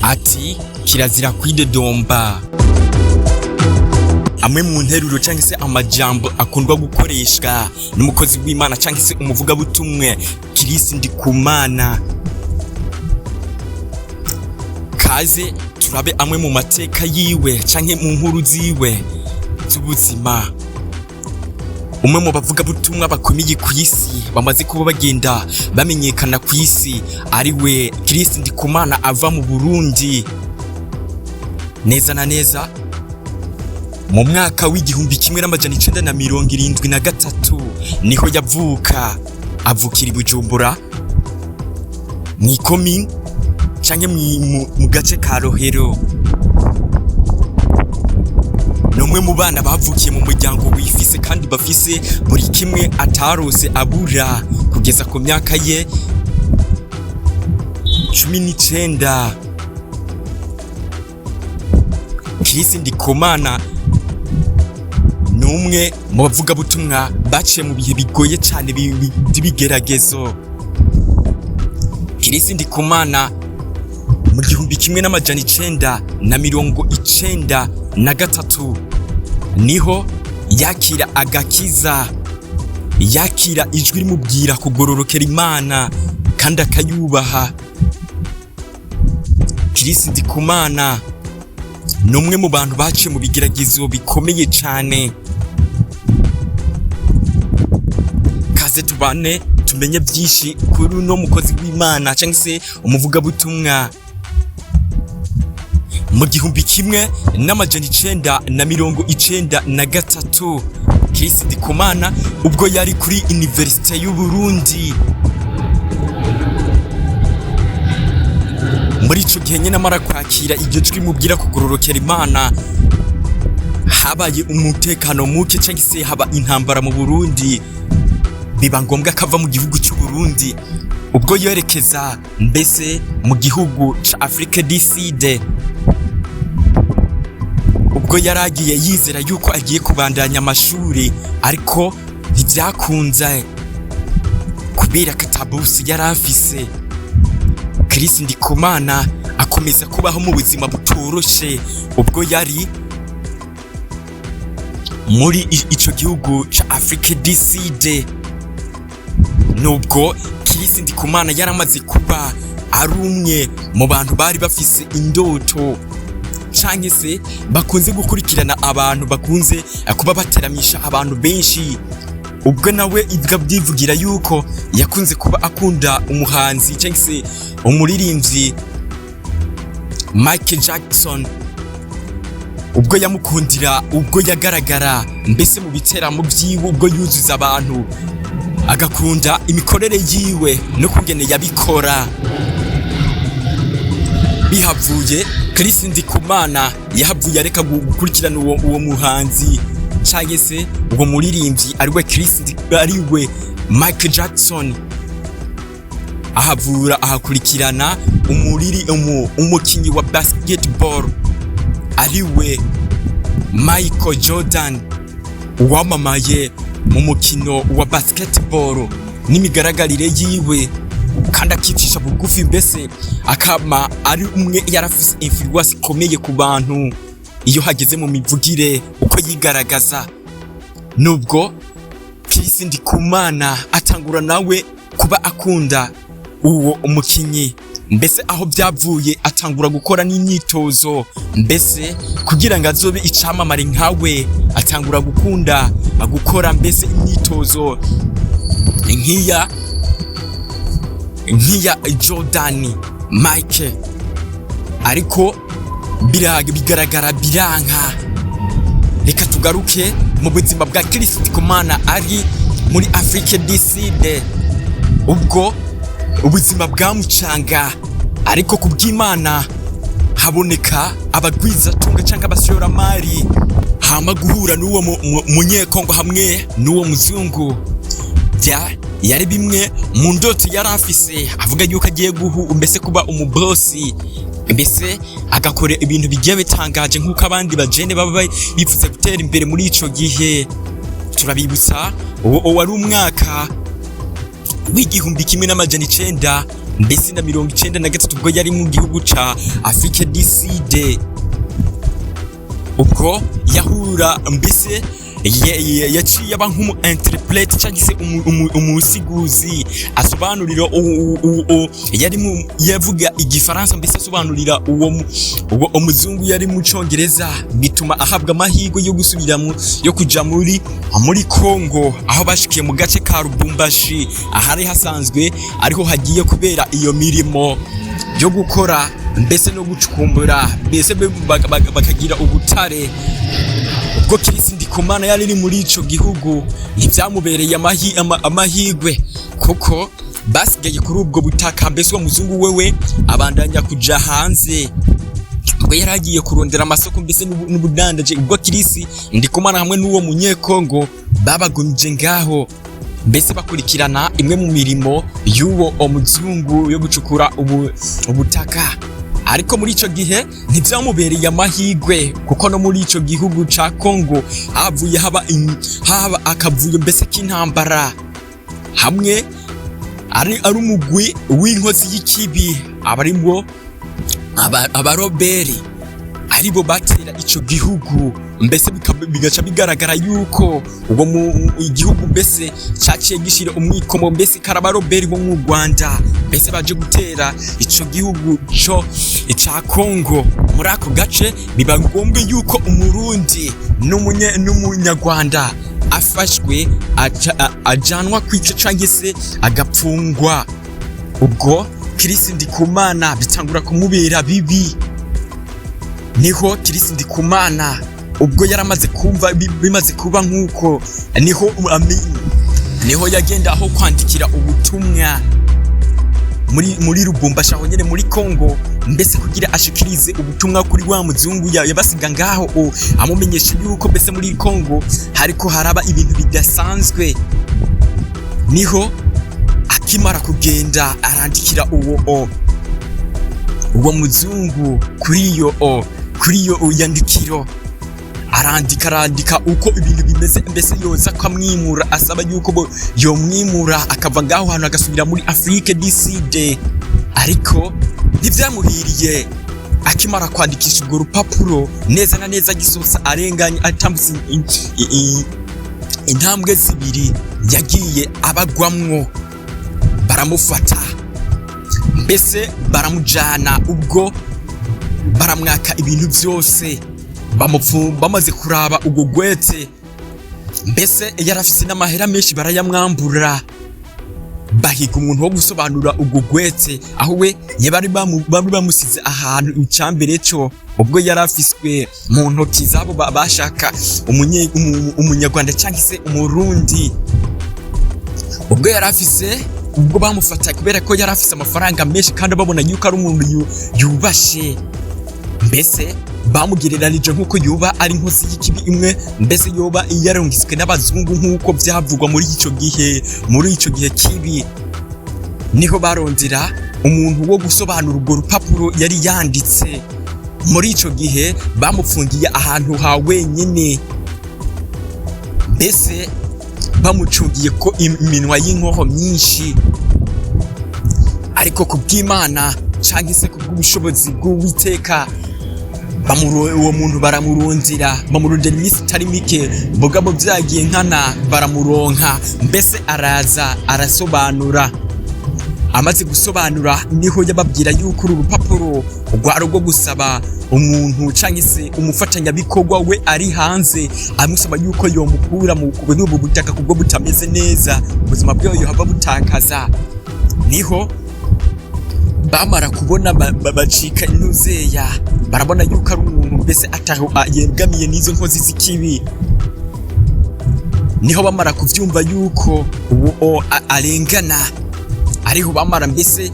ati kirazira kwidodomba. Amwe mu nteruro cyangwa se amajambo akundwa gukoreshwa n'umukozi w'Imana cyangwa se umuvugabutumwa Ndikumana. Kaze turabe amwe mu mateka yiwe cyangwa mu nkuru ziwe z'ubuzima. Umwe mu bavugabutumwa bakomeye ku isi bamaze kuba bagenda bamenyekana ku isi ariwe Ndikumana ava mu Burundi. Neza na neza mu mwaka w'1973 niho yavuka. Avukira i Bujumbura mw'ikomi canke mu gace ka Rohero. Numwe mu bana bavukiye mu muryango wifise kandi bafise buri kimwe atarose abura kugeza ku myaka ye 19. Ndikumana numwe mu bavugabutumwa baciye mu bihe bigoye cyane by'ibigeragezo. Ndikumana mu 1993 niho yakira agakiza, yakira ijwi rimubwira kugororokera Imana kandi akayubaha. Ndikumana numwe mu bantu baciye mu bigeragezo bikomeye cyane. Kaze tubane tumenye byinshi kuri no mukozi w'Imana cyangwa se umuvugabutumwa. Mu 1993 Ndikumana ubwo yari kuri Universite y'u Burundi. Muri ico gihe nyene amara kwakira iryo jwi mubwira kugororokera Imana, habaye umutekano muke cyangwa se haba intambara mu Burundi. Biba ngombwa kava mu gihugu cy'u Burundi ubwo yerekeza mbese mu gihugu ca Afrique du Sud. Ubwo yaragiye yizera yuko agiye kubandanya amashuri ariko ntibyakunze kubera katabusi yarafise. Ndikumana akomeza kubaho mu buzima butoroshe ubwo yari muri ico gihugu ca Afrique du Sud. Nubwo Ndikumana yaramaze kuba ari umwe mu bantu bari bafise indoto canke se bakunze gukurikirana abantu bakunze kuba bateramisha abantu benshi. Ubwo nawe ibwa byivugira yuko yakunze kuba akunda umuhanzi cyangwa se umuririmbyi Michael Jackson. Ubwo yamukundira ubwo yagaragara mbese mu biteramo byiwe ubwo yuzuza abantu, agakunda imikorere yiwe no kugene yabikora. Bihavuye Ndikumana yahavuye areka gukurikirana uwo muhanzi cyangwa se uwo muririmbyi ariwe Michael Jackson. Ahakurikirana umukinyi wa basketball ariwe Michael Jordan, wamamaye mu mukino wa basketball n'imigaragarire yiwe kandi akicisha bugufi, mbese akama ari umwe yarafise influence ikomeye ku bantu iyo hageze mu mivugire uko yigaragaza. Nubwo Ndikumana atangura nawe kuba akunda uwo umukinyi, mbese aho byavuye atangura gukora n'imyitozo mbese kugira ngo azobe icamamare nkawe. Atangura gukora mbese imyitozo nkiya Jordan Mike, ariko bigaragara biranka. Reka tugaruke mu buzima bwa Ndikumana ari muri Afrique du Sud. Ubwo ubuzima bwamucanga ariko kubw'Imana haboneka abagwiza tunga cyangwa abashoramari, hama guhura n'uwo munyekongo hamwe n'uwo muzungu. Yari bimwe mu ndoto yari afise, avuga yuko agiye mbese kuba umubosi, mbese agakora ibintu bigiye bitangaje nk'uko abandi bajene baba bifuza gutera imbere muri ico gihe. Turabibutsa uwo wari umwaka w'1993 mbese na 93 ubwo yari mu gihugu ca Afrique du Sud. Ubwo yahura mbese yaciye aba nk'umu interprete cyangwa se umusiguzi asobanurira yari yavuga igifaransa, mbese asobanurira uwo umuzungu yari mu Congereza, bituma ahabwa amahirwe yo gusubira yo kuja muri Kongo, aho bashikiye mu gace ka Lubumbashi ahari hasanzwe ariho hagiye kubera iyo mirimo yo gukora mbese no gucukumbura, mbese bakagira ubutare. Ubwo Ndikumana yari muri ico gihugu ntibyamubereye amahirwe, kuko basigaye kuri ubwo butaka, mbese uwo muzungu wewe abandanya kuja hanze. Ubwo yaragiye kurondera amasoko mbese n'ubudandaje. Ubwo Ndikumana hamwe n'uwo munyekongo babagumije ngaho, mbese bakurikirana imwe mu mirimo y'uwo muzungu yo gucukura ubutaka. Ariko muri ico gihe ntibyamubereye amahirwe, kuko no muri ico gihugu ca Kongo havuye haba akavuyo mbese k'intambara, hamwe ari umugwi w'inkozi y'ikibi abarimwo abaroberi aribo batera ico gihugu, mbese bigaca bigaragara yuko ubwo igihugu mbese caciye gishira umwikomo mbese karabaroberi bo mu Rwanda, mbese baje gutera ico gihugu ca Kongo. Muri ako gace biba ngombwa yuko umurundi n'umunyarwanda afashwe ajanwa kwica canke se agapfungwa. Ubwo Ndikumana bitangura kumubera bibi, niho Ndikumana ubwo yaramaze kumva bimaze kuba nkuko, niho yagenda aho kwandikira ubutumwa muri Lubumbashi aho nyene muri Kongo, mbese kugira ashikirize ubutumwa kuri wa muzungu yabasiga ngaho, amumenyesha yuko mbese muri Kongo hariko haraba ibintu bidasanzwe. Niho akimara kugenda arandikira uwo muzungu kuri iyo yandikiro, arandika uko ibintu bimeze, mbese yoza kwamwimura, asaba yuko yomwimura akava ngaho hantu agasubira muri Afrique du Sud. Ariko ntivyamuhiriye, akimara kwandikisha urwo rupapuro neza na neza gisosa arenganye atambutse intambwe zibiri, yagiye abagwamwo, baramufata mbese baramujana. Ubwo baramwaka ibintu byose, bamaze kuraba ubwo gwete, mbese yarafise n'amahera menshi barayamwambura, bahiga umuntu wo gusobanura ubwo gwete, aho we bari bamusize ahantu icambere cyo. Ubwo yarafiswe mu ntoki zabo bashaka umunyarwanda cyangwa se umurundi. Ubwo yarafise, ubwo bamufata kubera ko yarafise amafaranga menshi kandi babona yuko ari umuntu yubashe, mbese bamugereranije nk'uko yoba ari inkozi y'ikibi imwe, mbese yoba yarungiswe n'abazungu nk'uko byavugwa muri ico gihe kibi. Niho barondera umuntu wo gusobanura urwo rupapuro yari yanditse. Muri ico gihe bamufungiye ahantu ha wenyene, mbese bamucungiye ko iminwa y'inkoho myinshi. Ariko kubw'Imana cyangwa se kubw'ubushobozi bw'Uwiteka, uwo muntu baramurondera iminsi itari mike, mugabo byagiye nkana baramuronka, mbese araza arasobanura. Amaze gusobanura niho yababwira yuko uru rupapuro rwari rwo gusaba umuntu cyangwa se umufatanyabikorwa we ari hanze, amusaba yuko yomukura mu ubu butaka kubwo butameze neza, ubuzima bwe yohava butakaza. Niho bamara kubona bacika inuzeya, barabona yuko ari umuntu mbese ataho yegamiye n'izo nkozi z'ikibi. Niho bamara kuvyumva yuko uwo arengana, ariho bamara mbese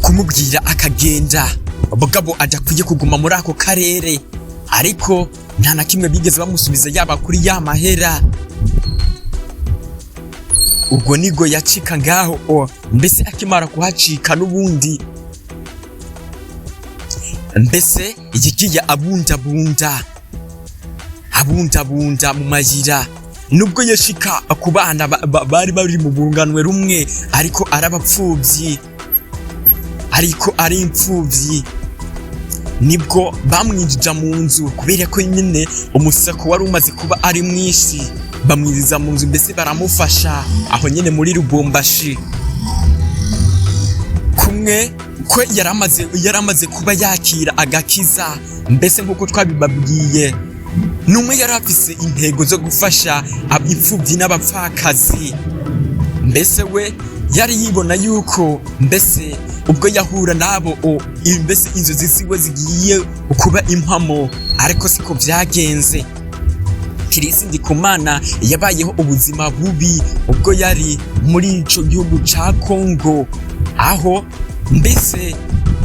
kumubwira akagenda, ubugabo adakwiye kuguma muri ako karere. Ariko nta na kimwe bigeze bamusubiza, yaba kuri ya mahera. Ubwo nigo yacika ngaho, mbese akimara kuhacika n'ubundi, mbese yagiye abundabunda mu mayira. Nubwo yashika ku bana bari bari mu bunganwe rumwe, ariko arabapfubyi. ariko ari imfuvyi nibwo bamwinjija mu nzu kubera ko nyine umusako wari umaze kuba ari mwinshi, bamwinjiza mu nzu mbese baramufasha aho nyine muri Lubumbashi. Kumwe ko yaramaze kuba yakira agakiza, mbese nk'uko twabibabwiye, numwe yari afise intego zo gufasha imfuvyi n'abapfakazi. Mbese we yari yibona yuko mbese ubwo yahura nabo mbese inzozi ziwe zigiye kuba impamo, ariko siko vyagenze. Ndikumana yabayeho ubuzima bubi ubwo yari muri ico gihugu ca Kongo, aho mbese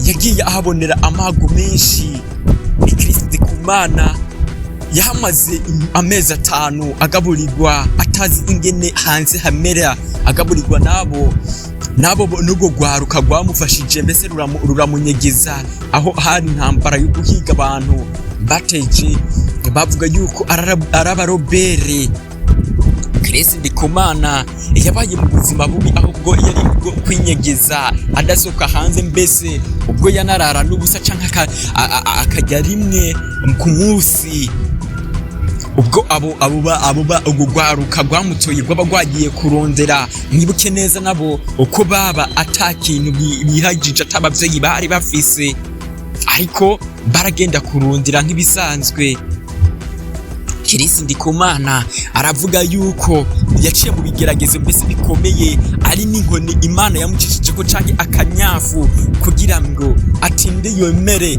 yagiye ahabonera amago menshi. Ndikumana yahamaze amezi 5 agaburirwa atazi ingene hanze hamera, agaburirwa nabo n'ubwo gwaruka rwamufashije mbese ruramunyegeza aho hari intambara yo guhiga abantu bateje, bavuga yuko arabarobere. Ndikumana yabaye mu buzima bubi ahubwo yari bwo kwinyegeza adasoka hanze, mbese ubwo yanarara n'ubusa canke akajya rimwe ku munsi. Ubwo abo gwaruka rwamutoye rwaba rwagiye kurondera, mwibuke neza nabo uko baba atakintu bihagije atabavyeyi bari bafise, ariko baragenda kurondera nk'ibisanzwe. Ndikumana aravuga yuko yaciye mu bigeragezo mbese bikomeye, ari n'inkoni Imana yamucishijeko canke akanyafu kugira ngo atinde yemere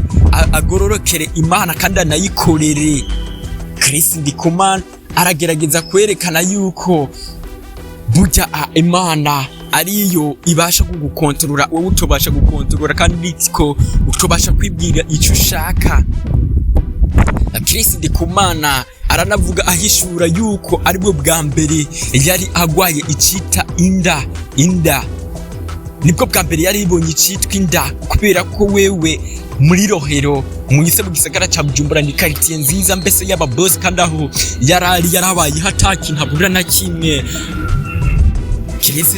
agororokere Imana kandi anayikorere. Ndikumana aragerageza kwerekana yuko burya Imana ariyo ibasha kugukontorora, wowe utobasha gukontorora, kandi ko utobasha kwibwira icyo ushaka. Ndikumana aranavuga ahishura yuko aribwo bwa mbere yari agwaye icita inda. Nibwo bwa mbere yari ibonye icitwa inda, kubera ko wewe muri Rohero mu gisagara ca Bujumbura ni quartier nziza mbese y'aba boss, kandi aho yarabaye hataki ntabura na kimwe.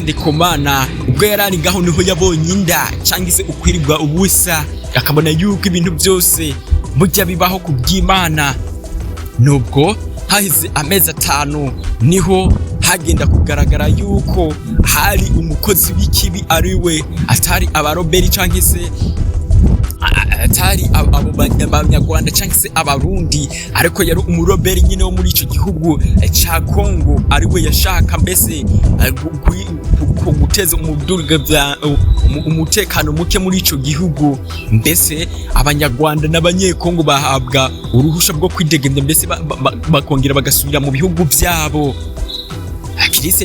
Ndikumana ubwo yarari ngaho niho yabonye inda cyangwa se ukwirirwa ubusa, akabona yuko ibintu byose burya bibaho ku by'Imana. Nubwo hahize amezi 5 niho hagenda kugaragara yuko hari umukozi w'ikibi ariwe, atari abaroberi cyangwa se atari abanyarwanda cyangwa se abarundi, ariko yari umuroberi nyine wo muri ico gihugu ca Kongo, ariwe yashaka mbese guteza umutekano muke muri ico gihugu. Mbese abanyarwanda n'abanyekongo bahabwa uruhusha bwo kwidegemvya, mbese bakongera bagasubira mu bihugu byabo.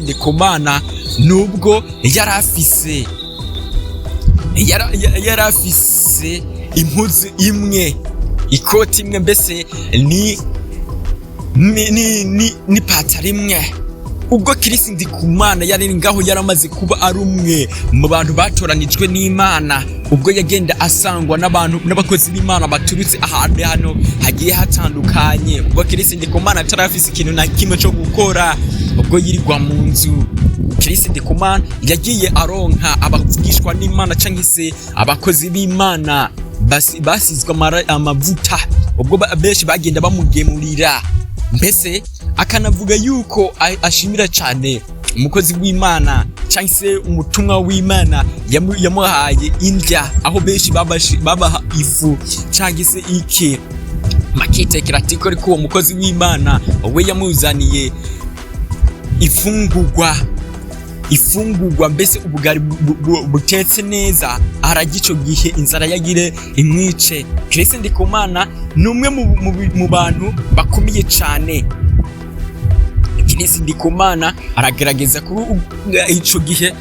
Ndikumana nubwo yari afise impuzu imwe, ikoti imwe, mbese ni patara imwe. Ubwo Ndikumana yari ngaho yaramaze kuba ari umwe mu bantu batoranijwe n'Imana, ubwo yagenda asangwa n'abakozi b'Imana baturutse ahantu hano hagiye hatandukanye. Ubwo Ndikumana atarafise ikintu na kimwe cyo gukora, ubwo yirirwa mu nzu, Ndikumana yagiye aronka abavugishwa n'Imana cyangwa se abakozi b'Imana basizwe amavuta, ubwo benshi bagenda bamugemurira. Mbese akanavuga yuko ashimira cyane umukozi w'Imana cyangwa se umutumwa w'Imana yamuhaye indya, aho benshi babaha ifu cyangwa se iki makitekera atiko, ariko uwo mukozi w'Imana we yamuzaniye ifungurwa mbese ubugari butetse neza, aragico gihe inzara yagire imwice. Ndikumana numwe mu bantu bakomeye cyane. Ndikumana aragerageza kuri ico gihe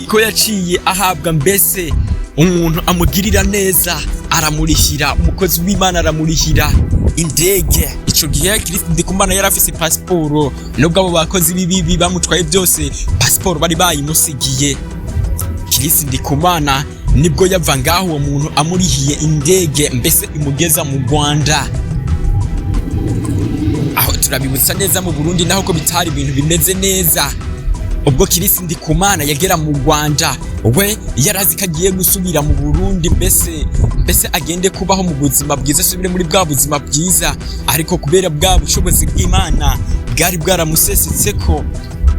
ko yaciye ahabwa mbese umuntu amugirira neza, aramurihira, umukozi w'Imana aramurihira indege. Ico gihe Ndikumana yari afise pasiporo, nubwo abo bakozi bibi bamutwaye byose pasiporo bari bayimusigiye. Ndikumana nibwo yava ngaho uwo muntu amurihiye indege mbese imugeza mu Rwanda. Aho turabibutsa neza mu Burundi naho ko bitari ibintu bimeze neza. ubwo Kirisi Ndikumana yagera mu Rwanda we yarazi ko agiye gusubira mu Burundi mbese agende kubaho mu buzima bwiza, asubire muri bwa buzima bwiza, ariko kubera bwa bushobozi bw'Imana bwari bwaramusesetse ko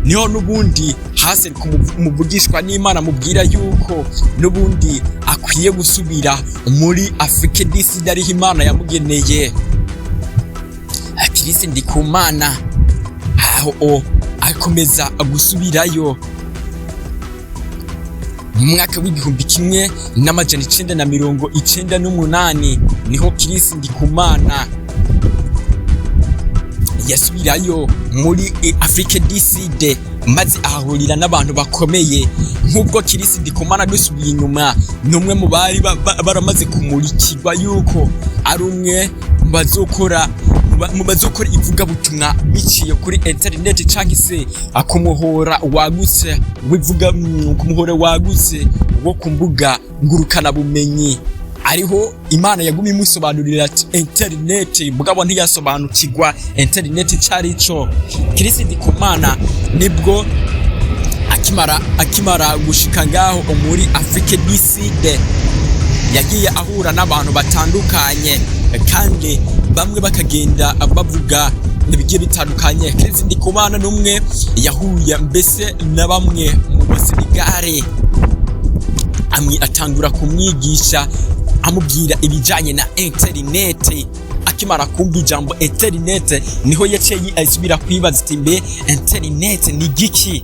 niho nubundi hase kumuvugishwa n'Imana mubwira yuko nubundi akwiye gusubira muri Afrique du Sud ariho Imana yamugeneye. Kirisi Ndikumana aho akomeza gusubirayo mu mwaka w'igihumbi kimwe n'amajana 998 niho Kirisi Ndikumana yasubirayo muri Afrique du Sud maze ahahurira n'abantu bakomeye nk'ubwo Kirisi Ndikumana dusubiye inyuma n'umwe mu bari baramaze kumurikirwa yuko ari umwe mu bazokora ivugabutumwa biciye kuri internet cyangwa se akumuhora wagutse wo ku mbuga ngurukana bumenyi. Ariho Imana yagumye imusobanurira ati internet mugabo ntiyasobanukirwa internet cyarico. Kirisi Ndikumana nibwo akimara gushika ngaho muri Afrique du Sud yagiye ahura n'abantu batandukanye kandi bamwe bakagenda bavuga ibigiye bitandukanye. Kirisi Ndikumana n'umwe yahuye mbese na bamwe mu basirikare atangura kumwigisha amubwira ibijanye na internet. Akimara kumva ijambo internet niho yaciye asubira kwibaza ati mbe internet ni giki.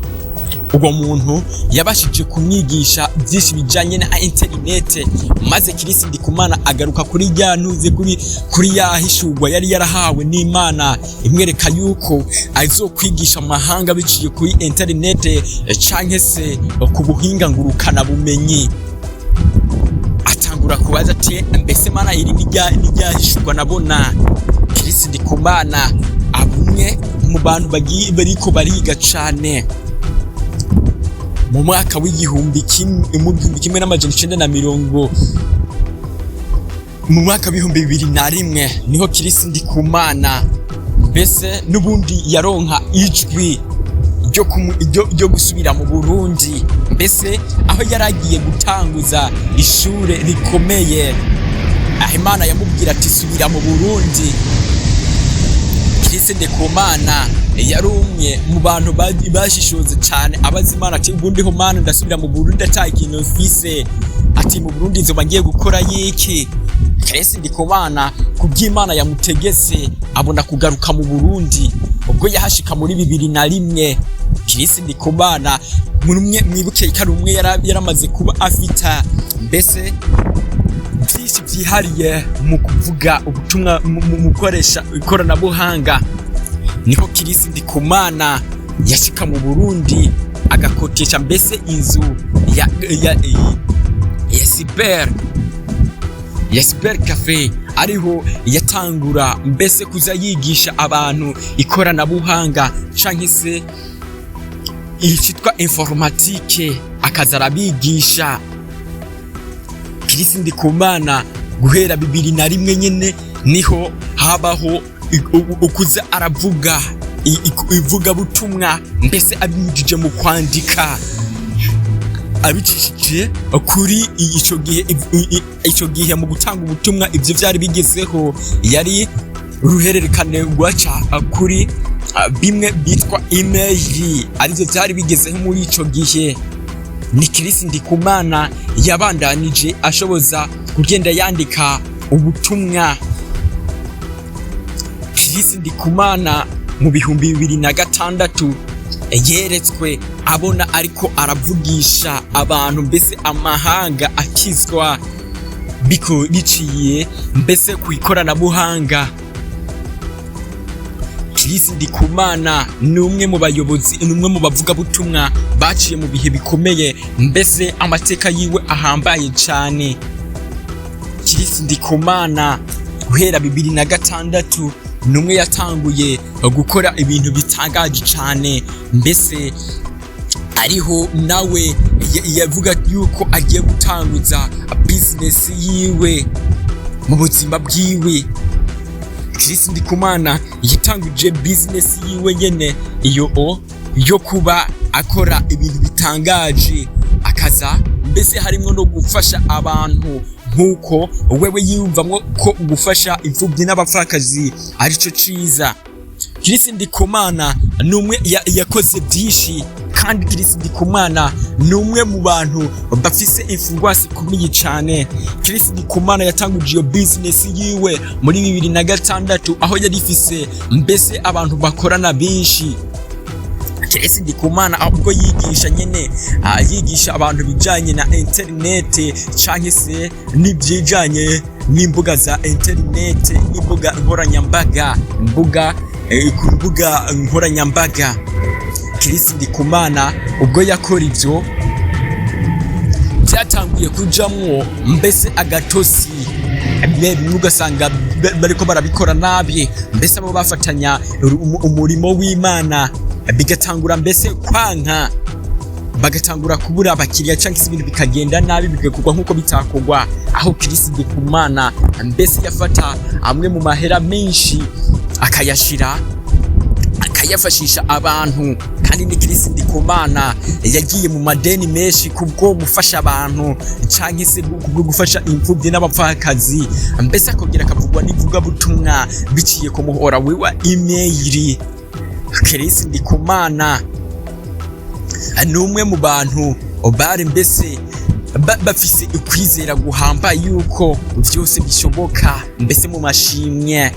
Ubwo muntu yabashije kumwigisha byinshi bijanye na internet, maze Kirisi Ndikumana agaruka kuri yantuze kuri yahishurwa yari yarahawe n'Imana imwereka yuko azokwigisha amahanga biciye kuri internet canke se ku buhinga ngurukana bumenyi. Atangura kubaza ati mbese Mana iri nijyahishurwa nabona. Kirisi Ndikumana abumwe mu bantu bariko bariga cane mu mwaka w'igihumbi kimwe n'amajana 990 mu mwaka w'ibihumbi 2001 niho Kirisi Ndikumana mbese nubundi yaronka ijwi ryo gusubira mu Burundi, mbese aho yaragiye gutanguza ishure rikomeye. Imana yamubwira ati subira mu Burundi. Kirisi Ndikumana yari umwe mu bantu bashishoze cyane abaza Imana ati ubundi ho Mana ndasubira mu Burundi atakintu mfise, ati mu Burundi nzoba ngiye gukora yiki. Kirisi Ndikumana kuby'Imana yamutegese abona kugaruka mu Burundi ubwo yahashika muri 2001. Kirisi Ndikumana mwibuke ko ari umwe yaramaze kuba afita mbese byinshi byihariye mu kuvuga ubutumwa mu gukoresha ikoranabuhanga. Niho Kirisi Ndikumana yashika mu Burundi agakotesha mbese inzu ya cyber cafe, ariho yatangura mbese kuza yigisha abantu ikoranabuhanga canke se icyitwa informatique akazarabigisha. Kirisi Ndikumana guhera 2001 nyene niho habaho ukuza aravuga ivugabutumwa mbese abinyujije mu kwandika abicishije kuri ico gihe mu gutanga ubutumwa. Ivyo vyari bigezeho yari ruhererekane rwaca kuri bimwe bitwa email, arivyo vyari bigezeho muri ico gihe. Ni Kirisi Ndikumana yabandanije ashoboza kugenda yandika ubutumwa. Kirisi Ndikumana mu 2006 yeretswe abona ariko aravugisha abantu mbese amahanga akizwa biciye mbese ku ikoranabuhanga. Kirisi Ndikumana numwe mu bayobozi, numwe mu bavuga butumwa baciye mu bihe bikomeye mbese amateka yiwe ahambaye cyane. Kirisi Ndikumana guhera 2006 numwe yatanguye gukora ibintu bitangaje cyane mbese ariho nawe yavuga yuko agiye gutanguza business yiwe mu buzima bwiwe. Kirisi Ndikumana yatanguje business yiwe nyene iyo yo kuba akora ibintu bitangaje, akaza mbese harimwo no gufasha abantu nkuko wewe yiyumvamwo ko gufasha imfubyi n'abapfakazi arico ciza. Chris Ndikumana numwe yakoze byinshi, kandi Chris Ndikumana numwe mu bantu bafise influence ikomeye cyane. Chris Ndikumana yatanguje iyo business yiwe muri 2006 aho yari ifise mbese abantu bakorana benshi. Chris Ndikumana ubwo yigisha nyene yigisha abantu bijanye na internet canke se n'ibyijanye n'imbuga za internet, n'imbuga nkoranyambaga, ku mbuga nkoranyambaga. Chris Ndikumana ubwo yakora ivyo byatanguye kujamwo mbese agatosi, bimwe ugasanga bariko barabikora nabi, mbese abo bafatanya umurimo w'Imana bigatangura mbese kwanka, bagatangura kubura abakiriya cyangwa ibintu bikagenda nabi, bigakugwa nkuko bitakogwa. Aho Chris Ndikumana mbese yafata amwe mu mahera menshi akayafashisha abantu, kandi ni Chris Ndikumana yagiye mu madeni menshi kubwo gufasha abantu cyangwa se kubwo gufasha imfubyi n'abapfakazi, mbese akongera akavugwa n'ivugabutumwa biciye ku muhora we wa email. Chris Ndikumana numwe mu bantu bari mbese bafise ukwizera guhamba yuko byose bishoboka mbese mu mashimwe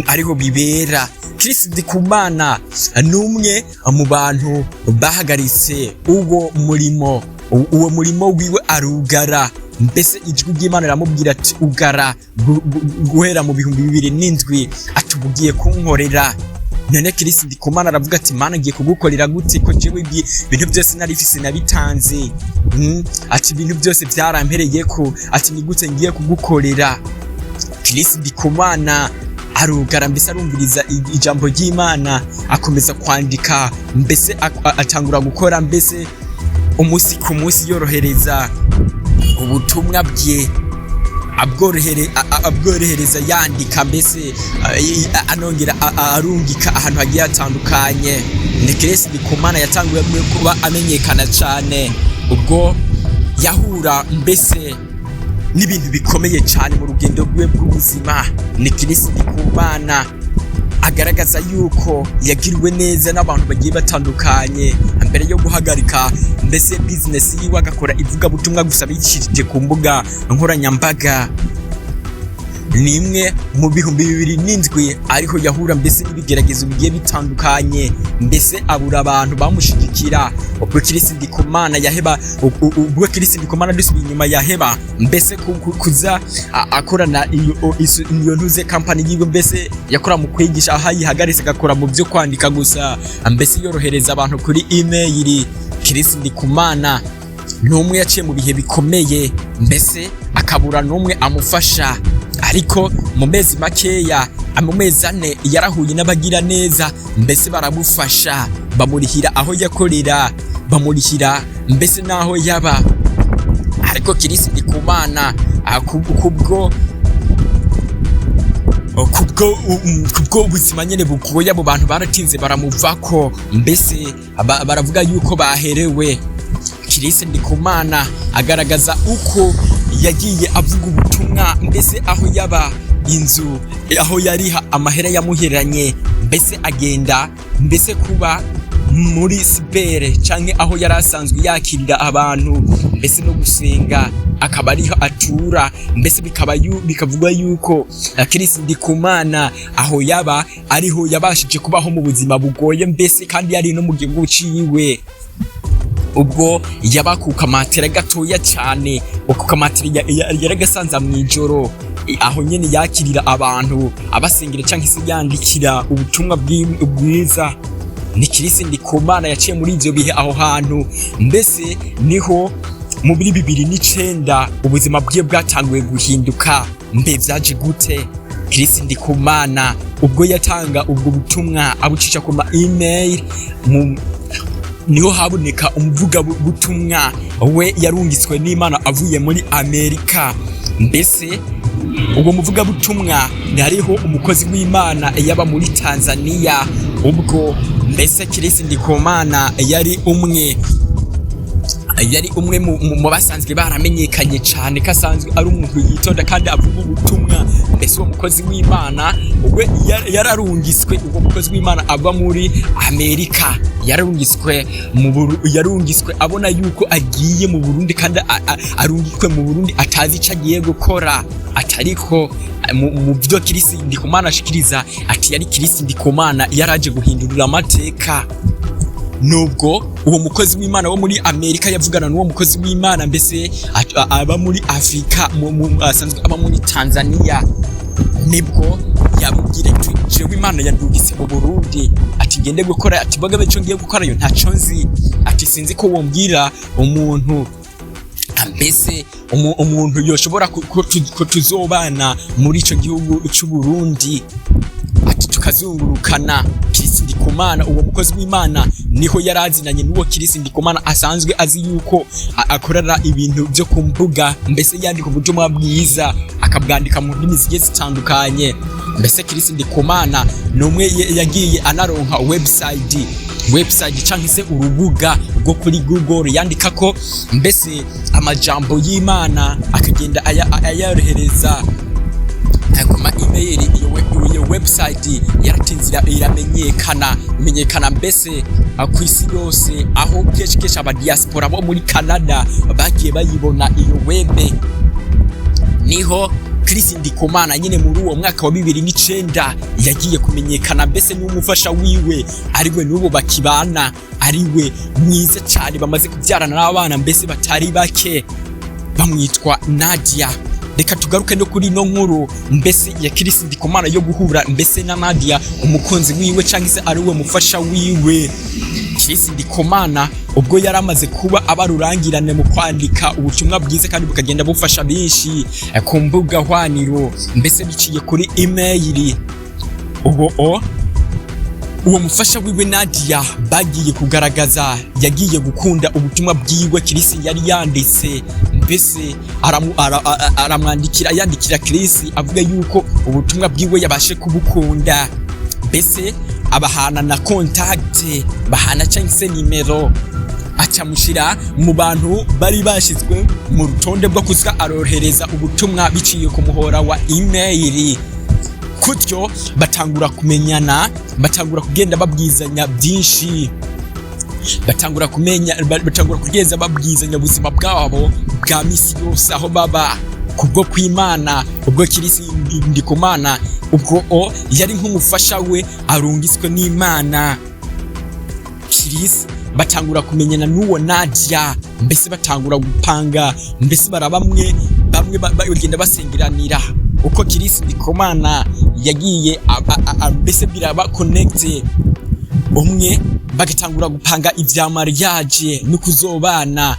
ariho bibera. Chris Ndikumana numwe mu bantu bahagaritse uwo murimo wiwe arugara, mbese ijwi ry'Imana ramubwira ati ugara guhera mu 2007 atubugiye kunkorera. None Chris Ndikumana aravuga ati Mana ngiye kugukorera gute ko jewe ibintu byose narifise nabitanze, ati ibintu byose byarampereye ko, ati ni gute ngiye kugukorera. Chris Ndikumana arugara mbese arumviriza ijambo ry'Imana, akomeza kwandika mbese atangura gukora mbese umunsi ku munsi yorohereza ubutumwa bwe, abworohereza yandika mbese anongera arungika ahantu hagiye hatandukanye. Ni Chris Ndikumana yatanguye kuba amenyekana cyane ubwo yahura mbese n'ibintu bikomeye cyane mu rugendo rwe bw'ubuzima. Ni Chris Ndikumana agaragaza yuko yagiriwe neza n'abantu bagiye batandukanye mbere yo guhagarika mbese business yiwe, agakora ivugabutumwa gusa bicishije ku mbuga nkoranyambaga. Nimwe mu 2007 ariho yahura mbese n'ibigeragezo bigiye bitandukanye, mbese abura abantu bamushigikira. Ubwo Chris Ndikumana yaheba, ubwo Chris Ndikumana dusubiye inyuma yaheba mbese kuza akorana iyo ntuze company yiwe mbese yakora mu kwigisha, aho yihagaritse agakora mu byo kwandika gusa mbese yorohereza abantu kuri email. Chris Ndikumana numwe yaciye mu bihe bikomeye mbese akabura numwe amufasha, ariko mu mezi makeya, mu mezi 4 yarahuye n'abagira neza mbese baramufasha, bamurihira aho yakorera, bamurihira mbese naho yaba. Ariko Chris Ndikumana kubwo ubuzima nyene bugoye, abo bantu baratinze baramuvako mbese baravuga yuko baherewe. Chris Ndikumana agaragaza uko yagiye avuga ubutumwa mbese aho yaba inzu, aho yariha amahera yamuheranye, mbese agenda mbese kuba muri sibere canke aho yari asanzwe yakirira abantu mbese no gusenga, akaba ariho atura mbese bikavugwa yuko Chris Ndikumana aho yaba ariho yabashije kubaho mu buzima bugoye mbese kandi yari no mu gihugu ciwe. Ubwo yabakukamatira gatoya cyane, ukukamatira yaragasanza mwijoro, aho nyene yakirira abantu abasengera canke se yandikira ubutumwa bwiza. Ni Chris Ndikumana yaciye muri ivyo bihe aho hantu, mbese niho mu 2009 ubuzima bwiye bwatanguye guhinduka. Mbe vyaje gute? Chris Ndikumana ubwo yatanga ubwo butumwa abucisha ku ma email, niho haboneka umuvugabutumwa we yarungitswe n'Imana avuye muri Amerika. Mbese ubwo muvugabutumwa hariho umukozi w'Imana yaba muri Tanzania, ubwo mbese Kirisi Ndikumana yari umwe mu basanzwe baramenyekanye cyane, kasanzwe ari umuntu yitonda kandi avuga ubutumwa. Mbese uwo mukozi w'Imana we yararungiswe, uwo mukozi w'Imana aba muri Amerika, yararungiswe abona yuko agiye mu Burundi kandi arungikwe mu Burundi atazi icyo agiye gukora, atariko mu byo Kirisi Ndikumana ashikiriza ati yari Kirisi Ndikumana yaraje guhindurira amateka. Nubwo uwo mukozi w'Imana wo muri Amerika yavugana n'uwo mukozi w'Imana mbese aba muri Afrika, asanzwe aba muri Tanzania, nibwo yabubwira ati jewe Imana yandugise mu Burundi, ati ngende gukora, ati bogabe cyo ngiye gukora yo ntaco nzi, ati sinzi ko wombwira umuntu mbese umuntu yoshobora ko tuzobana muri ico gihugu cy'u Burundi, ati tukazungurukana. Kirisi Ndikumana uwo mukozi w'Imana niho yarazinanye n'uwo Kirisi Ndikumana asanzwe azi yuko akorera ibintu byo kumbuga, mbese yandika ubutumwa bwiza akabwandika mu ndimi zigiye zitandukanye. Mbese Kirisi Ndikumana numwe yagiye anaronka website cyangwa se urubuga rwo kuri Google yandika ko mbese amajambo y'Imana akagenda ayorohereza kuma email. Iyo website yaratinze iramenyekana mbese kwisi yose, aho kenshi aba diaspora bo muri Canada bagiye bayibona iyo webe. Niho Kirisi Ndikumana nyine muri uwo mwaka wa 2009 yagiye kumenyekana, mbese n'umufasha wiwe ariwe n'ubu bakibana, ariwe mwiza cyane, bamaze kubyarana n'abana mbese batari bake, bamwitwa Nadia. Reka tugaruke no kuri no nkuru mbese ya Kirisi Ndikumana yo guhura mbese na Nadia umukunzi wiwe cyangwa se ari we mufasha wiwe. Kirisi Ndikumana ubwo yaramaze kuba abarurangirane mu kwandika ubutumwa bwiza kandi bukagenda bufasha benshi ku mbuga hwaniro, mbese biciye kuri email. Uwo mufasha wiwe Nadia bagiye kugaragaza, yagiye gukunda ubutumwa bwiwe Kirisi yari yanditse, mbese yandikira Kirisi avuga yuko ubutumwa bwiwe yabashe kubukunda, mbese abahana na contact, bahana cyangwa se nimero, acamushira mu bantu bari bashizwe mu rutonde bwo kuza arohereza ubutumwa biciye ku muhora wa email. Kutyo batangura kumenyana, batangura kugenda babwizanya byinshi, batangura kugeza babwizanya ubuzima bwabo bwa misi yose aho baba kubwo kw'Imana. Ubwo Kirisi Ndikumana ubwo yari nk'umufasha we arungiswe n'Imana. Kirisi batangura kumenyana n'uwo Nadia, mbese batangura gupanga, mbese bamwe bagenda basengeranira. Uko Kirisi Ndikumana yagiye mbese biraba connected, umwe bagatangura gupanga ivya mariage no kuzobana.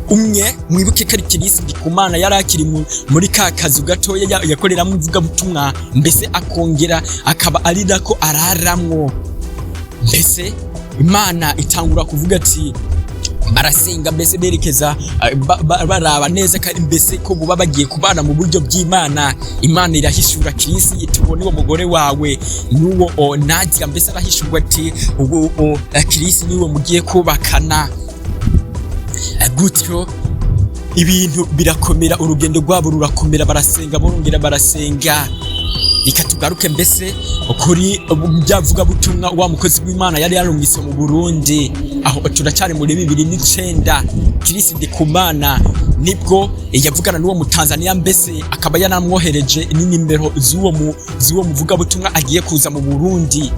Umwe mwibuke ko Kirisi Ndikumana yarakiri muri ka kazu gatoya yakoreramo ivugabutumwa, mbese akongera akaba ari nako araramwo. Mbese Imana itangura kuvuga ati barasenga, mbese berekeza baraba neza kandi mbese ko buba bagiye kubana mu buryo bw'Imana. Imana irahishura Kirisi tubone uwo mugore wawe n'uwo Nadia, mbese arahishurwa ati Kirisi niwe mugiye kubakana. Gutyo ibintu birakomera, urugendo rwabo rurakomera, barasenga borongera barasenga. Reka tugaruke mbese kuri byavuga butumwa wa mukozi w'Imana yari yarungise mu Burundi, aho turacyari muri 2009. Kirisi Ndikumana nibwo yavugana n'uwo mu Tanzania, mbese akaba yanamwohereje n'inimero z'uwo muvuga butumwa agiye kuza mu Burundi.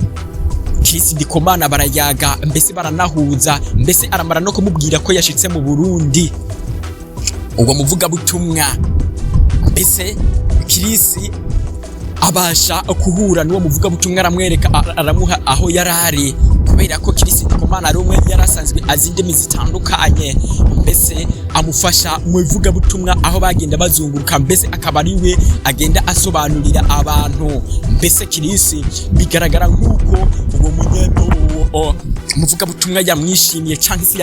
Kirisi Ndikumana barayaga, mbese baranahuza, mbese aramara no kumubwira ko yashitse mu Burundi uwo muvuga butumwa. Mbese Kirisi abasha kuhura n'uwo muvuga butumwa, aramwereka, aramuha aho yarari, kubera ko Kirisi Ndikumana ari umwe yarasanzwe azi indimi zitandukanye, mbese amufasha mu bivuga butumwa aho bagenda bazunguruka, mbese akaba ari we agenda asobanurira abantu. Mbese Kirisi bigaragara nk'uko uwo muvuga butumwa yamwishimiye cyangwa se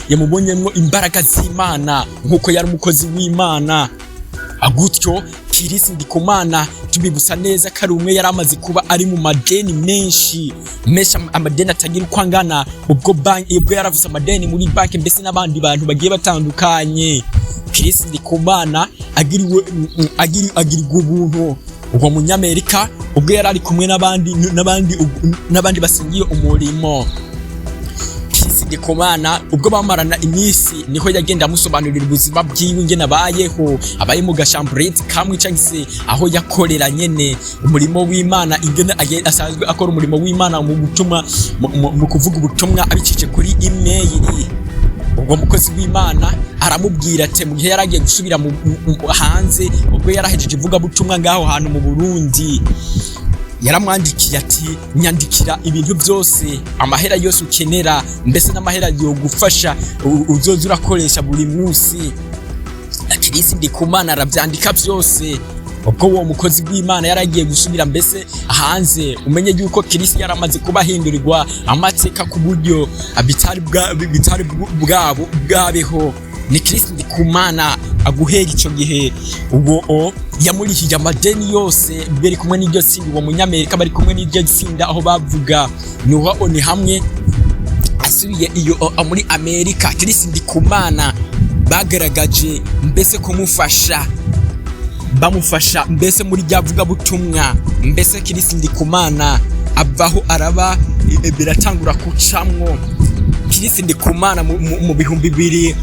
yamubonyemwo imbaraga z'Imana nk'uko yari umukozi w'Imana. Agutyo Kirisi Ndikumana tubibusa neza kari umwe yaramaze kuba ari mu madeni menshi amadeni atagira uko angana ubwo yaravuze amadeni muri banki mbese n'abandi bantu bagiye batandukanye. Kirisi Ndikumana agirirwa ubuntu ubwo munyamerika ubwo yari ari kumwe n'abandi basingiye umurimo. Kirisi Ndikumana ubwo bamarana iminsi niho yagenda amusobanurira ubuzima bwiwe ingene abaye mu gashamburete kamwe cyangwa se aho yakorera nyene umurimo w'Imana ingene asanzwe akora umurimo w'Imana mu kuvuga ubutumwa abicije kuri email. Ubwo mukozi w'Imana aramubwira ati mu gihe yaragiye gusubira hanze ubwo yarahejeje ivuga butumwa ngaho hantu mu Burundi, yaramwandikiye ati nyandikira ibintu byose amahera yose ukenera mbese n'amahera yo gufasha uzoza urakoresha buri munsi. Kirisi Ndikumana arabyandika byose. Ubwo uwo mukozi w'Imana yaragiye gusubira mbese hanze umenye yuko Kirisi yaramaze kuba ahindurirwa amateka ku buryo bitari bwabeho. Ni Kirisi Ndikumana aguhera icyo gihe ubwo yamurihije amadeni yose bari kumwe n'iryo tsinda uwo munyamerika bari kumwe n'iryo tsinda aho bavuga nuho ni hamwe asubiye iyo muri Amerika. Kirisi Ndikumana bagaragaje mbese bamufasha mbese muri byavuga butumwa mbese Kirisi Ndikumana abaho araba biratangura kucamwo. Kirisi Ndikumana mu bihumbi 2000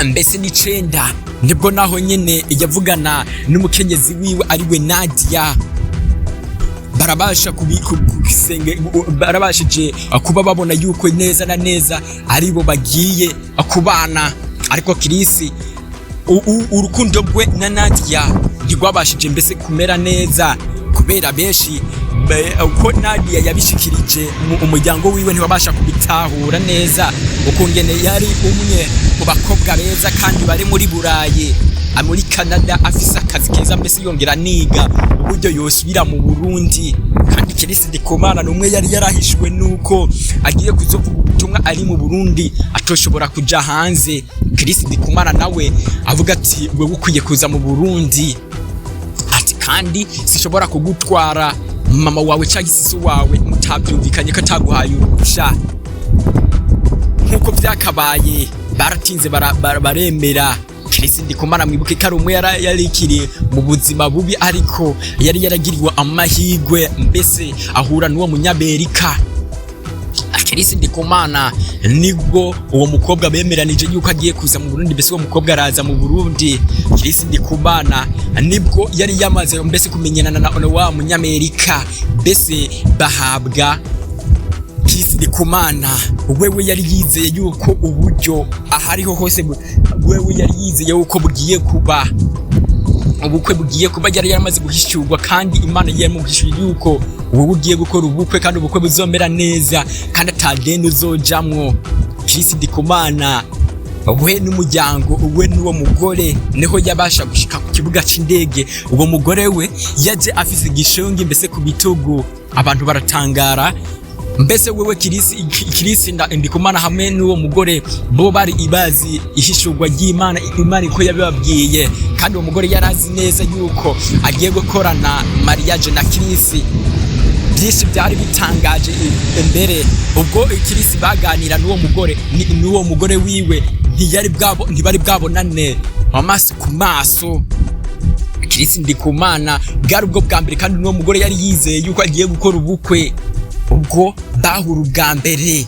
mbese n'icenda nibwo naho nyene yavugana n'umukenyezi wiwe ariwe Nadia barabashije kuba babona yuko neza na neza aribo bagiye kubana. Ariko Kirisi urukundo rwe na Nadia ntigwabashije mbese kumera neza kubera benshi uko Nadia yabishikirije umuryango wiwe ntibabasha kubitahura neza ukungene yari umwe mu bakobwa beza kandi bari muri Burayi muri Canada afise akazi keza mbese yongera niga uburyo yosubira mu Burundi. Kandi Kirisi Ndikumana n'umwe yari yarahishwe nuko agiye kuzovuga ubutumwa ari mu Burundi atoshobora kuja hanze. Kirisi Ndikumana nawe avuga ati wewe ukwiye kuza mu Burundi ati kandi sishobora kugutwara mama wawe cyangwa isi wawe mutabyumvikanye ko ataguhaye urusha nkuko byakabaye. Baratinze baremera. Kirisi Ndikumana mwibuke kari umwe yarikiriye mu buzima bubi ariko yari yaragiriwe amahigwe mbese ahura n'uwo munyamerika. Kirisi Ndikumana nibwo uwo mukobwa bemeranije yuko agiye kuza mu Burundi mbese uwo mukobwa araza mu Burundi. Kirisi Ndikumana nibwo yari yamaze mbese kumenyana na wa munyamerika mbese bahabwa. Kirisi Ndikumana wewe yari yizeye yuko uburyo ahariho hose wewe yari yizeye yuko bugiye kuba ubukwe bugiye kuba yari yaramaze guhishurwa kandi Imana yamuhishuye yuko wowe ugiye gukora ubukwe kandi ubukwe buzomera neza kandi atadeni uzojamwo. Kirisi Ndikumana we n'umuryango we n'uwo mugore niho yabasha gushika ku kibuga c'indege. Uwo mugore we yaje afise igishongi mbese ku bitugu abantu baratangara mbese wewe Kirisi Ndikumana hamwe n'uwo mugore bo bari ibazi ihishurwa ry'Imana iko yabibabwiye kandi uwo mugore yarazi neza yuko agiye gukorana mariage na Kirisi. Byinshi byari bitangaje imbere ubwo Kirisi baganira n'uwo mugore wiwe ntibari bwabonane amaso ku maso. Kirisi Ndikumana bwari ubwo bwa mbere kandi n'uwo mugore yari yizeye yuko agiye gukora ubukwe. Ubwo bahura ubwa mbere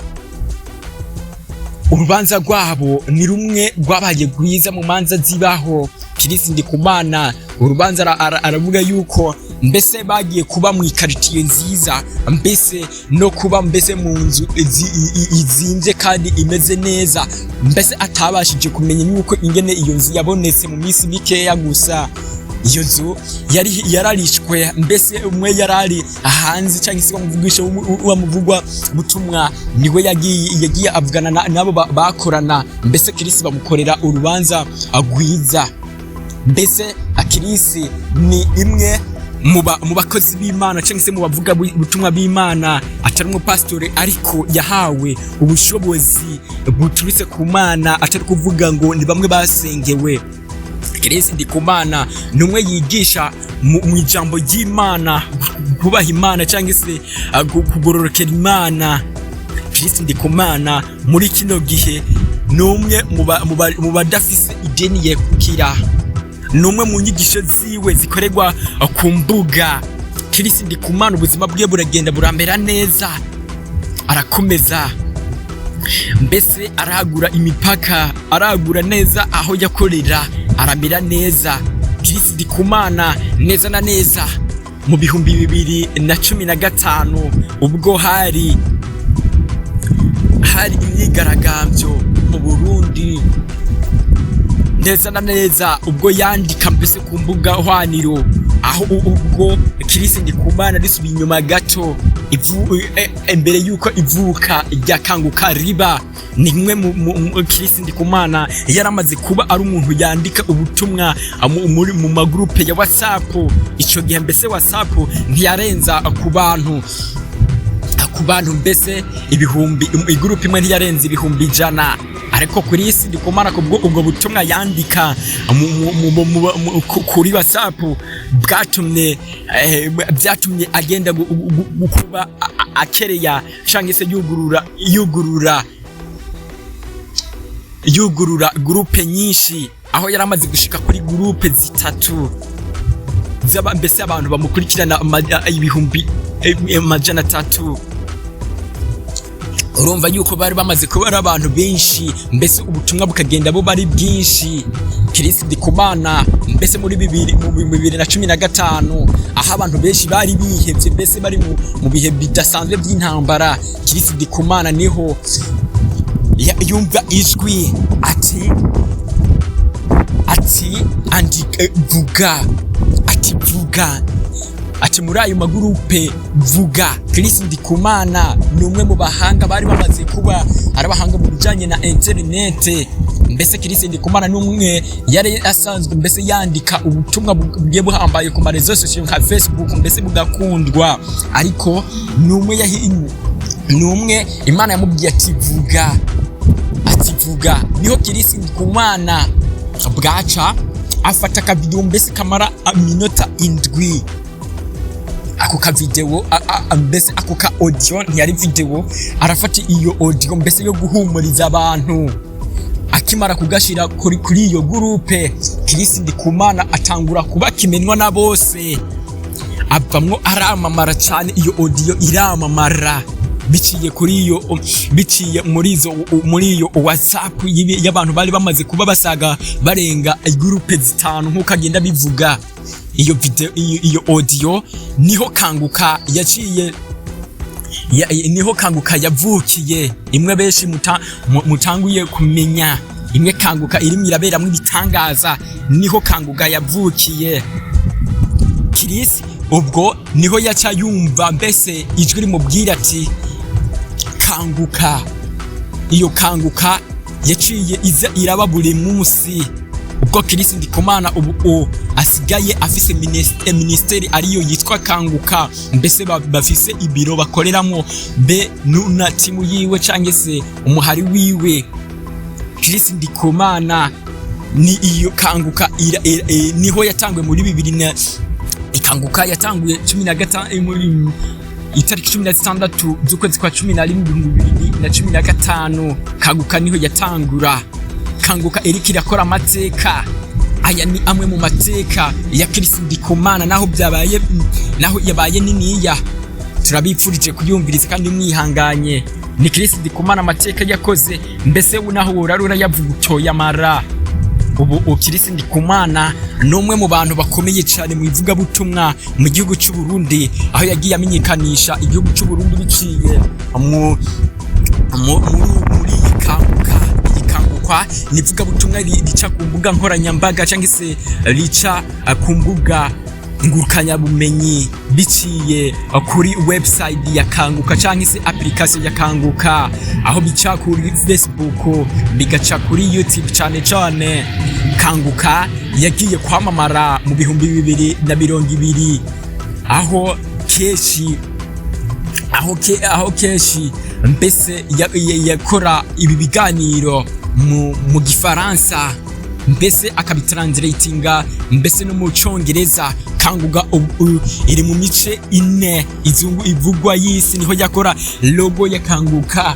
urubanza rwabo ni rumwe rwabaye rwiza mu manza zibaho. Kirisi Ndikumana urubanza aravuga yuko mbese bagiye kuba mu ikaritiye nziza mbese no kuba mbese mu nzu izinze kandi imeze neza mbese atabashije kumenya yuko ingene iyo nzu yabonetse mu minsi mikeya gusa. Iyo nzu yararishwe mbese umwe yarari hanze cyangwa se bamuvugisha wamuvugwa butumwa niwe yagiye avugana nabo bakorana mbese Kirisi bamukorera urubanza agwiza. Mbese Kirisi ni imwe mu bakozi b'Imana cyangwa se mu bavuga butumwa b'Imana atari umupasitore ariko yahawe ubushobozi buturutse ku Mana atari kuvuga ngo ni bamwe basengewe. Kirisi Ndikumana numwe yigisha mu ijambo ry'Imana, kubaha Imana cyangwa se kugororokera Imana. Kirisi Ndikumana muri kino gihe numwe mu badafise ideni yekukira, numwe mu nyigisho ziwe zikorerwa ku mbuga. Kirisi Ndikumana ubuzima bwe buragenda buramera neza, arakomeza, mbese aragura imipaka, aragura neza aho yakorera, aramera neza. Kirisi Ndikumana neza na neza mu 2015 ubwo hari imyigaragambyo mu Burundi, neza na neza ubwo yandika mbese ku mbuga hwaniro, aho ubwo Kirisi Ndikumana risubiye inyuma gato imbere yuko ivuka ryakanguka riba. Ni imwe mu Kirisi Ndikumana yaramaze kuba ari umuntu yandika ubutumwa mu magroupe ya WhatsApp. Ico gihe mbese WhatsApp ntiyarenza ku bantu mbese igroupe imwe ntiyarenza 100,000, ariko Kirisi Ndikumana kubwo ubwo butumwa yandika kuri WhatsApp byatumye agenda kuba akereya cyangwa se yugurura groupe nyinshi, aho yaramaze gushika kuri groupe 3 mbese abantu bamukurikirana 300,000. Urumva yuko bari bamaze kuba ari abantu benshi, mbese ubutumwa bukagenda bo bari bwinshi. Kirisi Ndikumana mbese muri 2015 aho abantu benshi bari bihevye, mbese bari mu bihe bidasanzwe by'intambara, Kirisi Ndikumana niho yumva ijwi ati vuga ati muri ayo magurupe vuga. Kirisi Ndikumana ni umwe mu bahanga bari bamaze kuba arabahanga mu bijanye na internet. Mbese Kirisi Ndikumana ni umwe yari asanzwe mbese yandika ubutumwa bugiye buhambaye ku marezo social nka Facebook, mbese bugakundwa, ariko ni umwe Imana yamubwiye ati vuga. Niho Kirisi Ndikumana bwaca afata ka video mbese kamara minota 7. Ako ka video mbese ako ka audio ntiyari video, arafata iyo audio mbese yo guhumuriza abantu. Akimara kugashira kuri iyo groupe, Kirisi Ndikumana atangura kuba kimenwa na bose, avamwo aramamara cyane. Iyo audio iramamara biciye muri iyo WhatsApp y'abantu bari bamaze kuba basaga barenga groupe 5 nkuko agenda bivuga. Iyo video iyo audio niho kanguka yavukiye, imwe benshi mutanguye kumenya, imwe kanguka irimo iraberamwe ibitangaza, niho kanguka yavukiye. Kirisi ubwo niho yaca yumva mbese ijwi rimubwira ati kanguka. Iyo kanguka yaciye iza iraba buri munsi, ubwo Kirisi Ndikumana ubu asigaye afise ministeri ariyo yitwa Kanguka, mbese bafise ibiro bakoreramo na timu yiwe cyangwa se umuhari wiwe. Kirisi Ndikumana ni iyo Kanguka niho yatangwe muri 2000. Ikanguka yatanguye 15 muri itariki 16 z'ukwezi kwa 11/2015. Kanguka niho yatangura. Kanguka iriki irakora amateka. Aya ni amwe mu mateka ya Kirisi Ndikumana, naho yabaye niniya. Turabipfurije kuyumviriza kandi mwihanganye. Ni Kirisi Ndikumana amateka yakoze, mbese unaho urarura yavuga utoya mara. Ubu Kirisi Ndikumana ni umwe mu bantu bakomeye cyane mu ivugabutumwa mu gihugu cy'u Burundi, aho yagiye amenyekanisha igihugu cy'u Burundi biciye muri Kanguka. Ikangukwa ni ivugabutumwa rica ku mbuga nkoranyambaga cyangwa se rica ku mbuga ngurukanabumenyi, biciye kuri website ya Kanguka cyangwa se application ya Kanguka, aho bica kuri Facebook, bigaca kuri YouTube cyane. Kanguka yagiye kwamamara mu 2020, aho keshi mbese yakora ibi biganiro mu Gifaransa, mbese akabitranslatinga mbese no mu Congereza. Kanguka iri mu mice ine izungu ivugwa y'isi, niho yakora logo ya Kanguka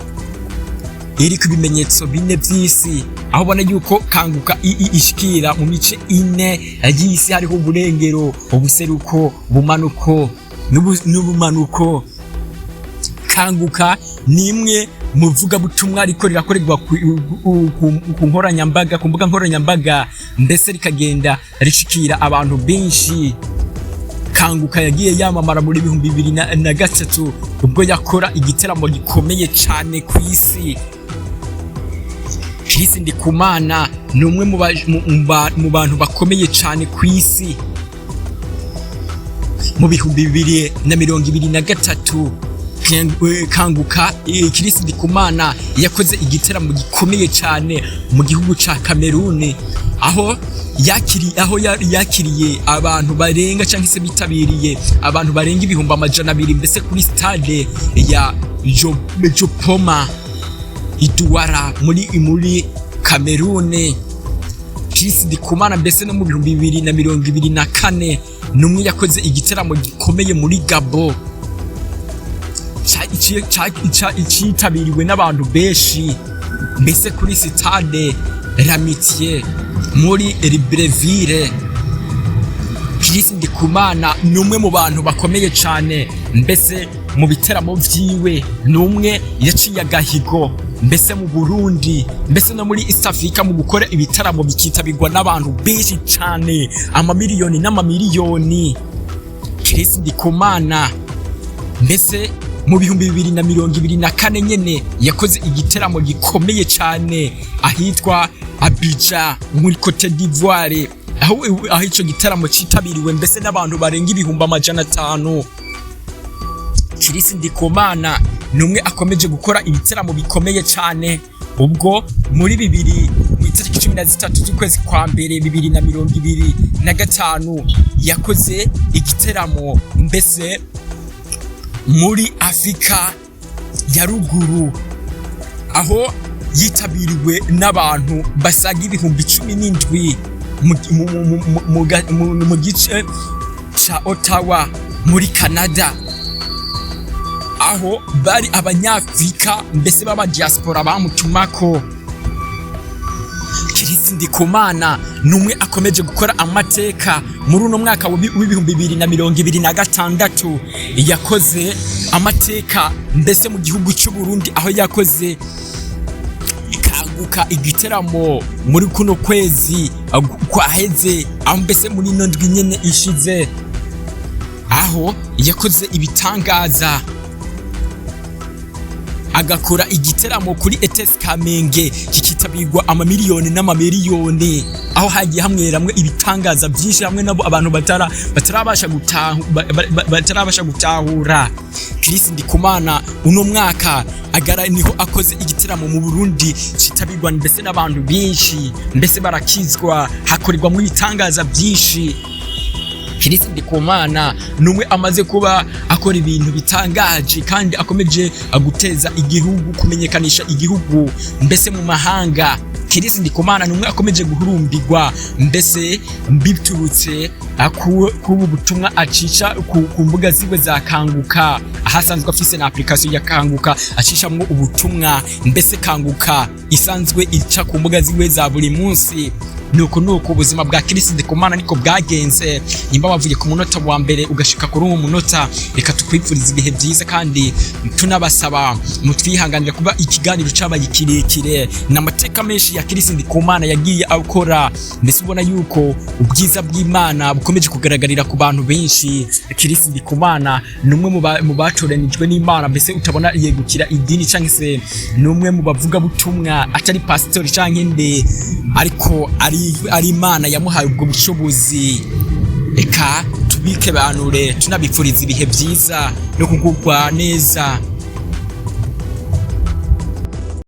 iri ku bimenyetso bine by'isi, aho ubona yuko Kanguka ishikira mu mice ine y'isi, hariho uburengero, ubuseruko, ubumanuko n'ubumanuko. Kanguka ni imwe mu vugabutumwa riko rirakorerwa ku nkoranyambaga, ku mbuga nkoranyambaga, mbese rikagenda rishikira abantu benshi. Kanguka yagiye yamamara muri 2003 ubwo yakora igiteramo gikomeye cyane ku isi. Ndikumana ni umwe mu bantu bakomeye cyane ku isi. Mu 2023 Kanguka Ndikumana yakoze igiteramo gikomeye cyane mu gihugu ca Cameroon, aho yakiriye abantu barenga cyangwa se bitabiriye abantu barenga 200,000 mbese kuri stade ya Jopoma Idouara muri Cameroon. Ndikumana mbese no mu 2024 numwe yakoze igiteramo gikomeye muri Gabo, icitabiriwe n'abantu benshi mbese kuri stade L'Amitié muri Libreville. Ndikumana ni umwe mu bantu bakomeye cyane mbese mu biteramo vyiwe, numwe yaciye agahigo mbese mu Burundi mbese no muri East Africa mu gukora ibitaramo bikitabirwa n'abantu benshi cyane, amamiliyoni n'amamiliyoni. Ndikumana mbese mu 2024 nyene yakoze igiteramo gikomeye cyane ahitwa Abidjan muri Cote d'Ivoire, aho ico gitaramo citabiriwe mbese n'abantu barenga 500,000. Ndikumana numwe akomeje gukora ibiteramo bikomeye cyane, ubwo muri 13 z'ukwezi kwa mbere 2025 yakoze igiteramo mbese muri Afrika ya ruguru, aho yitabiriwe n'abantu basaga 17,000 mu gice ca Ottawa muri Canada, aho bari abanyafrika mbese baba diaspora bamutumako. Ndikumana numwe akomeje gukora amateka muri uno mwaka wa 2026 yakoze amateka mbese mu gihugu cy'u Burundi, aho yakoze Kanguka igiteramo muri kuno kwezi kwaheze, aho mbese muri ino ndwi nyene ishize, aho yakoze ibitangaza agakora igiteramo kuri ETS Kamenge kikitabirwa amamiliyoni n'amamiliyoni, aho hagiye hamweramwe ibitangaza byinshi hamwe nabo abantu batarabasha gutahura. Ndikumana uno mwaka niho akoze igiteramo mu Burundi kitabirwa mbese n'abantu benshi mbese barakizwa, hakorerwa mu ibitangaza byinshi. Ndikumana numwe amaze kuba akora ibintu bitangaje kandi akomeje guteza igihugu, kumenyekanisha igihugu mbese mu mahanga. Ndikumana numwe akomeje guhurumbirwa mbese biturutse kubu butumwa acisha ku mbuga ziwe za Kanguka, ahasanzwe afise na application ya Kanguka acishamwo ubutumwa mbese Kanguka isanzwe ica ku mbuga ziwe za buri munsi. Nuko ubuzima bwa Ndikumana niko bwagenze, nimba wavuye ku munota wa mbere ugashika kuri uwo munota, reka tukwifuriza ibihe byiza kandi tunabasaba mutwihanganira kuba ikiganiro cabaye kirekire n'amateka menshi ya Ndikumana yagiye akora, mbese ubona yuko ubwiza bw'Imana bukomeje kugaragarira ku bantu benshi. Ndikumana numwe mu batoranijwe n'Imana, mbese utabona yegukira idini cyangwa se numwe mu bavuga butumwa atari pastor cyangwa nde, ariko ari Imana yamuhaye ubwo bushobozi. Reka tubike banure tunabipfuriza ibihe byiza no kugubwa neza.